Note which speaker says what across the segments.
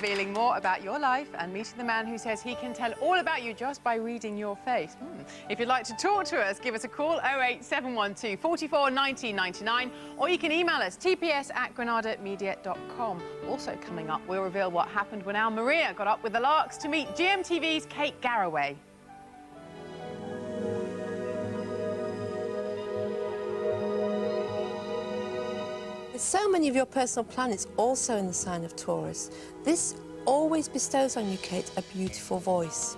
Speaker 1: revealing more about your life and meeting the man who says he can tell all about you just by reading your face. If you'd like to talk to us, give us a call 08712 44 19 99, or you can email us tps@granadamedia.com. Also coming up, we'll reveal what happened when our Maria got up with the Larks to meet GMTV's Kate Garraway.
Speaker 2: There's so many of your personal planets also in the sign of Taurus. This always bestows on you, Kate, a beautiful voice.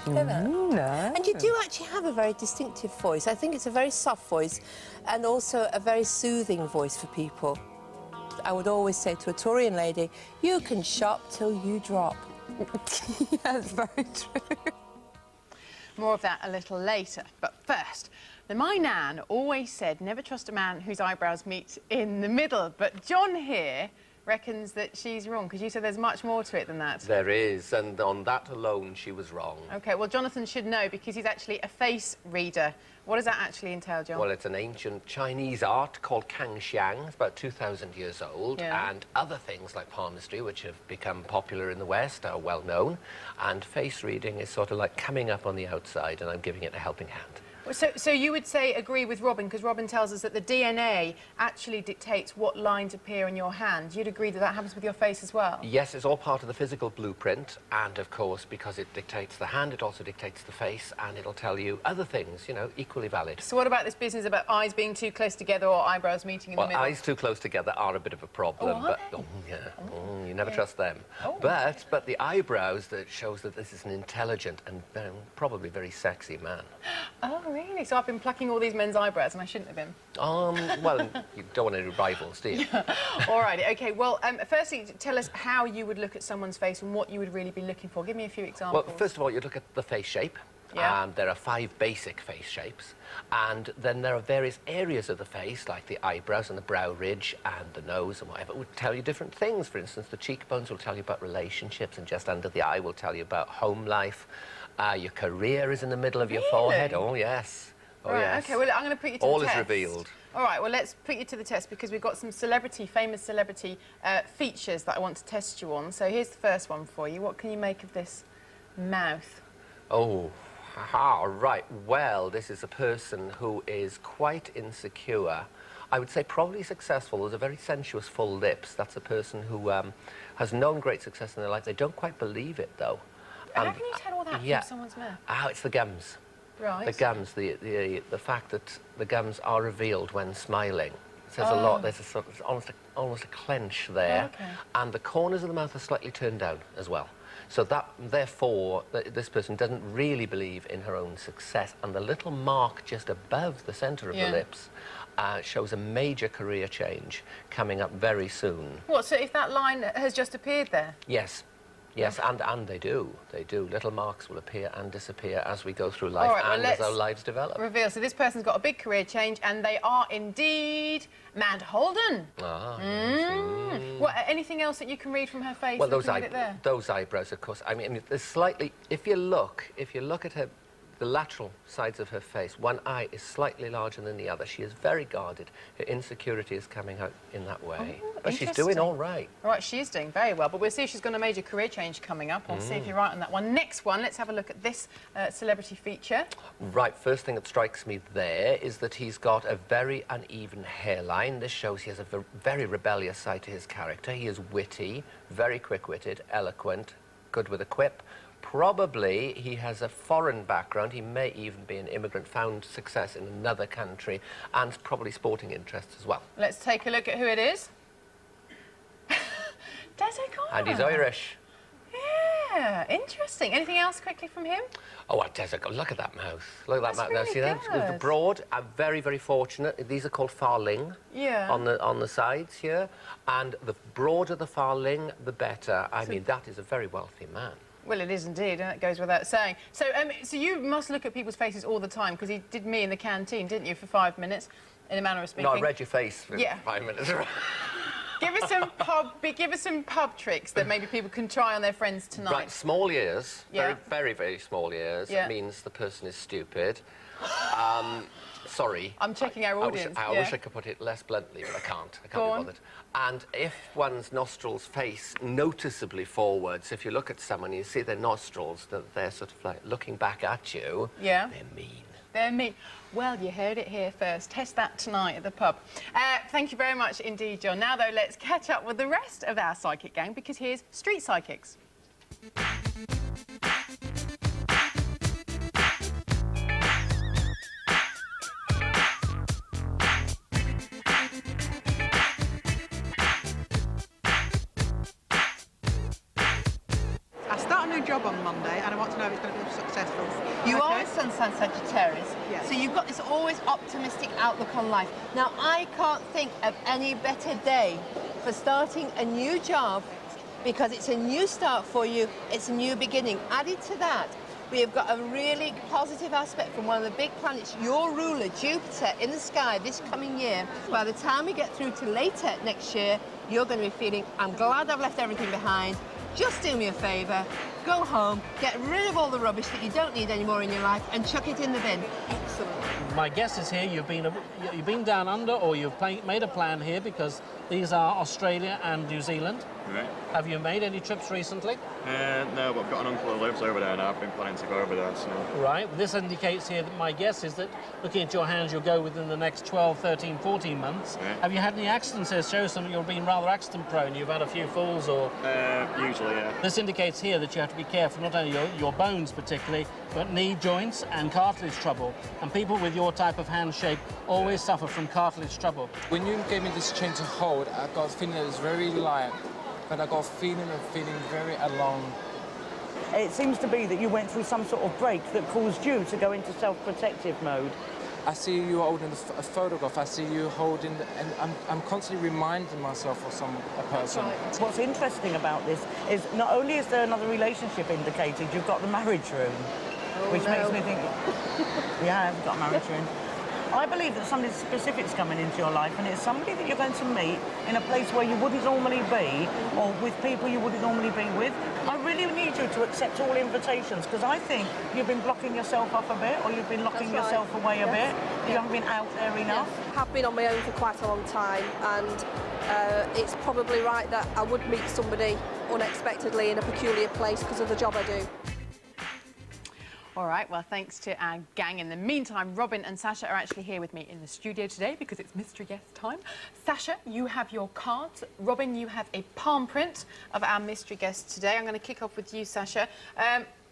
Speaker 2: You know that?
Speaker 1: No.
Speaker 2: And you do actually have a very distinctive voice. I think it's a very soft voice and also a very soothing voice for people. I would always say to a Taurian lady, you can shop till you drop.
Speaker 1: That's very true. More of that a little later. But first, my nan always said never trust a man whose eyebrows meet in the middle. But John here reckons that she's wrong, because you said there's much more to it than that.
Speaker 3: There is, and on that alone, she was wrong.
Speaker 1: OK, well, Jonathan should know, because he's actually a face reader. What does that actually entail, John?
Speaker 3: Well, it's an ancient Chinese art called Kangxiang. It's about 2,000 years old.
Speaker 1: Yeah.
Speaker 3: And other things like palmistry, which have become popular in the West, are well known. And face reading is sort of like coming up on the outside, and I'm giving it a helping hand.
Speaker 1: So you would say agree with Robin, because Robin tells us that the DNA actually dictates what lines appear in your hand. You'd agree that that happens with your face as well?
Speaker 3: Yes, it's all part of the physical blueprint, and of course, because it dictates the hand, it also dictates the face, and it'll tell you other things, you know, equally valid.
Speaker 1: So what about this business about eyes being too close together or eyebrows meeting in the middle?
Speaker 3: Well, eyes too close together are a bit of a problem,
Speaker 1: Oh, are
Speaker 3: but
Speaker 1: they?
Speaker 3: you never trust them.
Speaker 1: Oh.
Speaker 3: But the eyebrows, that shows that this is an intelligent and probably very sexy man.
Speaker 1: Oh, really? So I've been plucking all these men's eyebrows and I shouldn't have been?
Speaker 3: Well, you don't want any rivals, do you?
Speaker 1: All righty, OK. Well, firstly, tell us how you would look at someone's face and what you would really be looking for. Give me a few examples.
Speaker 3: Well, first of all, you look at the face shape.
Speaker 1: Yeah.
Speaker 3: There are 5 basic face shapes, and then there are various areas of the face, like the eyebrows and the brow ridge and the nose and whatever, would tell you different things. For instance, the cheekbones will tell you about relationships, and just under the eye will tell you about home life. Your career is in the middle of your forehead. Oh, yes. Oh,
Speaker 1: right,
Speaker 3: yes.
Speaker 1: OK, well, I'm going to put you to the
Speaker 3: All
Speaker 1: test.
Speaker 3: is revealed.
Speaker 1: All right, well, let's put you to the test, because we've got some famous celebrity features that I want to test you on. So here's the first one for you. What can you make of this mouth?
Speaker 3: Oh. Aha, right. Well, this is a person who is quite insecure. I would say probably successful. There's a very sensuous full lips. That's a person who has known great success in their life. They don't quite believe it, though.
Speaker 1: How can you tell all that from someone's mouth?
Speaker 3: It's the gums.
Speaker 1: Right.
Speaker 3: The gums, the fact that the gums are revealed when smiling. It says a lot. There's a sort of, almost a clench there.
Speaker 1: Okay.
Speaker 3: And the corners of the mouth are slightly turned down as well. So that, therefore, this person doesn't really believe in her own success. And the little mark just above the centre of the lips shows a major career change coming up very soon.
Speaker 1: What, so if that line has just appeared there?
Speaker 3: Yes. Yes, and they do. They do. Little marks will appear and disappear as we go through life,
Speaker 1: All right, well,
Speaker 3: and as our lives develop.
Speaker 1: Reveal. So this person's got a big career change, and they are indeed Amanda Holden. What, anything else that you can read from her face?
Speaker 3: Well, those eyebrows, of course. I mean, there's slightly. If you look at her, the lateral sides of her face, one eye is slightly larger than the other. She is very guarded. Her insecurity is coming out in that way. But she's doing all right.
Speaker 1: All right, she is doing very well. But we'll see if she's got a major career change coming up. We'll see if you're right on that one. Next one, let's have a look at this celebrity feature.
Speaker 3: Right, first thing that strikes me there is that he's got a very uneven hairline. This shows he has a very rebellious side to his character. He is witty, very quick-witted, eloquent, good with a quip. Probably he has a foreign background. He may even be an immigrant, found success in another country, and probably sporting interests as well. Let's
Speaker 1: take a look at who it is. Des O'Connor.
Speaker 3: And he's Irish.
Speaker 1: Yeah, interesting. Anything else quickly from him?
Speaker 3: Oh, Des O'Connor, look at that mouth. Look at that mouth.
Speaker 1: Really
Speaker 3: See that? With the broad, I'm very, very fortunate. These are called far ling.
Speaker 1: Yeah.
Speaker 3: On the sides here. And the broader the far ling, the better. I mean, that is a very wealthy man.
Speaker 1: Well, it is indeed, and that goes without saying. So, so you must look at people's faces all the time, because he did me in the canteen, didn't you, for 5 minutes, in a manner of speaking?
Speaker 3: No, I read your face for 5 minutes.
Speaker 1: Give us some pub tricks that maybe people can try on their friends tonight.
Speaker 3: Right, small ears,
Speaker 1: Yeah.
Speaker 3: very, very small ears,
Speaker 1: Yeah.
Speaker 3: means the person is stupid. Sorry.
Speaker 1: I'm checking our audience.
Speaker 3: I wish I could put it less bluntly, but I can't. I can't be bothered. And if one's nostrils face noticeably forwards, if you look at someone, you see their nostrils, that they're sort of like looking back at you.
Speaker 1: Yeah.
Speaker 3: They're mean.
Speaker 1: They're mean. Well, you heard it here first. Test that tonight at the pub. Thank you very much indeed, John. Now, though, let's catch up with the rest of our psychic gang, because here's Street Psychics.
Speaker 4: I start a new job on Monday and I want to know if it's going to be successful.
Speaker 2: You
Speaker 4: Okay.
Speaker 2: are a Sun sign Sagittarius,
Speaker 4: Yes.
Speaker 2: so you've got this always optimistic outlook on life. Now, I can't think of any better day for starting a new job, because it's a new start for you, it's a new beginning. Added to that, we have got a really positive aspect from one of the big planets, your ruler, Jupiter, in the sky this coming year. By the time we get through to later next year, you're going to be feeling, I'm glad I've left everything behind. Just do me a favour, go home, get rid of all the rubbish that you don't need anymore in your life and chuck it in the bin. Excellent.
Speaker 5: My guess is here you've been down under, or you've made a plan here, because these are Australia and New Zealand.
Speaker 6: Right.
Speaker 5: Have you made any trips recently?
Speaker 6: No, but I've got an uncle who lives over there now. I've been planning to go over there, so...
Speaker 5: Right. This indicates here that my guess is that, looking at your hands, you'll go within the next 12, 13, 14 months.
Speaker 6: Yeah.
Speaker 5: Have you had any accidents here? Show some you've been rather accident prone. You've had a few falls, or...
Speaker 6: Usually, yeah.
Speaker 5: This indicates here that you have to be careful, not only your bones particularly, but knee joints and cartilage trouble. And people with your type of hand shape always suffer from cartilage trouble.
Speaker 7: When you gave me this chain to hold, I got a feeling that it was very light, but I got a feeling of feeling very alone.
Speaker 8: It seems to be that you went through some sort of break that caused you to go into self-protective mode.
Speaker 7: I see you holding a photograph, I see you holding, and I'm constantly reminding myself of a person.
Speaker 8: What's interesting about this is not only is there another relationship indicated, you've got the marriage room, which makes me think, yeah, I've got a marriage room. I believe that somebody specific's coming into your life, and it's somebody that you're going to meet in a place where you wouldn't normally be, or with people you wouldn't normally be with. I really need you to accept all invitations, because I think you've been blocking yourself up a bit, or you've been locking yourself away a bit. You haven't been out there enough.
Speaker 9: I have been on my own for quite a long time, and it's probably right that I would meet somebody unexpectedly in a peculiar place because of the job I do.
Speaker 1: All right, well, thanks to our gang. In the meantime, Robin and Sasha are actually here with me in the studio today because it's mystery guest time. Sasha, you have your cards. Robin, you have a palm print of our mystery guest today. I'm going to kick off with you, Sasha.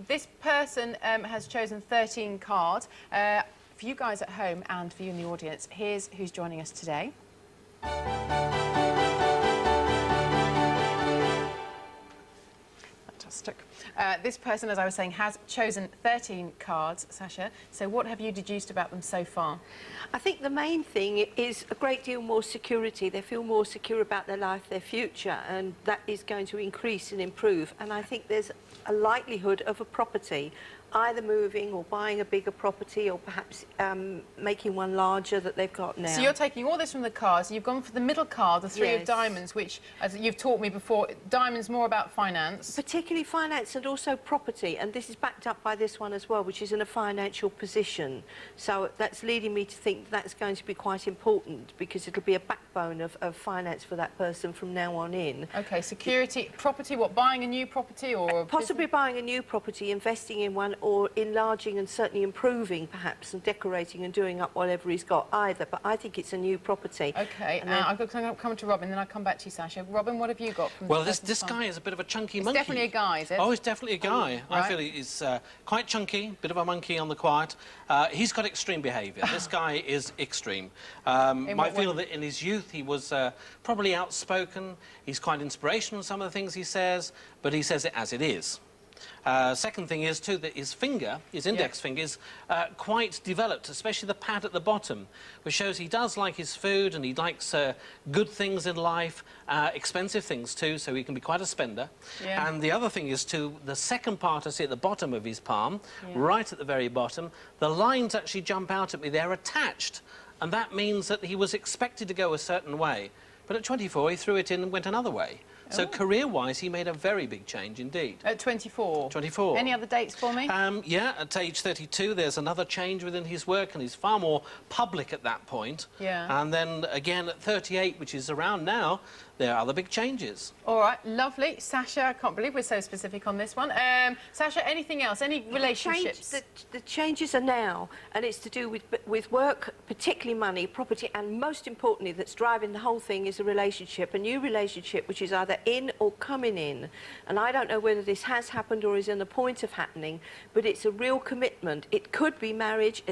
Speaker 1: This person has chosen 13 cards. For you guys at home and for you in the audience, here's who's joining us today. Fantastic. This person, as I was saying, has chosen 13 cards, Sasha. So what have you deduced about them so far?
Speaker 10: I think the main thing is a great deal more security. They feel more secure about their life, their future, and that is going to increase and improve. And I think there's a likelihood of a property, either moving or buying a bigger property, or perhaps making one larger that they've got now.
Speaker 1: So you're taking all this from the cards. You've gone for the middle card, the three of
Speaker 10: Yes.
Speaker 1: diamonds, which, as you've taught me before, diamonds more about finance.
Speaker 10: Particularly finance and also property, and this is backed up by this one as well, which is in a financial position. So that's leading me to think that's going to be quite important, because it'll be a backbone of finance for that person from now on in.
Speaker 1: Okay, security, property, what, buying a new property or...
Speaker 10: Possibly buying a new property, investing in one, or enlarging and certainly improving perhaps, and decorating and doing up whatever he's got either. But I think it's a new property.
Speaker 1: Okay,
Speaker 10: And then-
Speaker 1: I'm going to come to Robin, then I'll come back to you, Sasha. Robin, what have you got from
Speaker 5: Well,
Speaker 1: the
Speaker 5: this
Speaker 1: person's
Speaker 5: guy is a bit of a chunky
Speaker 1: It's
Speaker 5: monkey.
Speaker 1: definitely a guy, is it?
Speaker 5: Oh, he's definitely a guy. I
Speaker 1: right.
Speaker 5: feel he's quite chunky, bit of a monkey on the quiet. He's got extreme behaviour. This guy is extreme. Might
Speaker 1: what
Speaker 5: feel
Speaker 1: way?
Speaker 5: that in his youth he was probably outspoken. He's quite inspirational in some of the things he says, but he says it as it is. Second thing is, too, that his finger, his index finger, is quite developed, especially the pad at the bottom, which shows he does like his food and he likes good things in life, expensive things, too, so he can be quite a spender.
Speaker 1: Yeah.
Speaker 5: And the other thing is, too, the second part I see at the bottom of his palm, right at the very bottom, the lines actually jump out at me. They're attached, and that means that he was expected to go a certain way. but at 24 he threw it in and went another way. So career-wise, he made a very big change indeed.
Speaker 1: At 24?
Speaker 5: 24.
Speaker 1: Any other dates for me?
Speaker 5: Yeah, at age 32, there's another change within his work, and he's far more public at that point.
Speaker 1: Yeah.
Speaker 5: And then again at 38, which is around now, there are other big changes.
Speaker 1: All right, lovely. Sasha, I can't believe we're so specific on this one. Sasha, anything else? Any relationships?
Speaker 10: The changes are now, and it's to do with work, particularly money, property, and most importantly, that's driving the whole thing is a relationship, a new relationship, which is either in or coming in. And I don't know whether this has happened or is on the point of happening, but it's a real commitment. It could be marriage.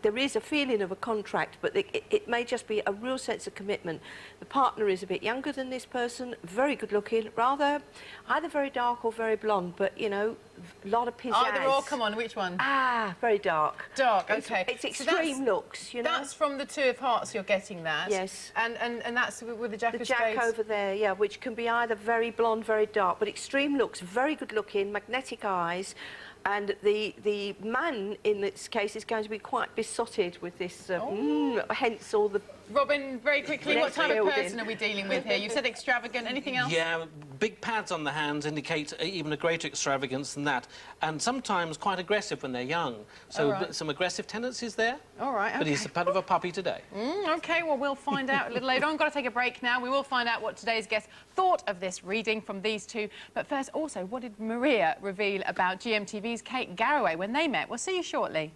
Speaker 10: There is a feeling of a contract, but it may just be a real sense of commitment. The partner is a bit younger than this person, very good looking, rather either very dark or very blonde, but, you know, a lot of pizzazz.
Speaker 1: Either or, come on, which one?
Speaker 10: Ah, very dark.
Speaker 1: Dark, OK.
Speaker 10: It's extreme looks, you know.
Speaker 1: That's from the Two of Hearts you're getting that?
Speaker 10: Yes.
Speaker 1: And that's with the Jack of
Speaker 10: The
Speaker 1: Spades?
Speaker 10: Jack over there, yeah, which can be either very blonde, very dark, but extreme looks, very good looking, magnetic eyes. And the man, in this case, is going to be quite besotted with this, hence all the...
Speaker 1: Robin, very quickly, what type of
Speaker 10: building.
Speaker 1: person are we dealing with here? You've said extravagant. Anything else?
Speaker 5: Yeah, big pads on the hands indicate even a greater extravagance than that, and sometimes quite aggressive when they're young. So some aggressive tendencies there.
Speaker 1: All right,
Speaker 5: But he's a bit of a puppy today.
Speaker 1: OK, well, we'll find out a little later on. Got to take a break now. We will find out what today's guest thought of this reading from these two. But first, also, what did Maria reveal about GMTV's Kate Garraway when they met? We'll see you shortly.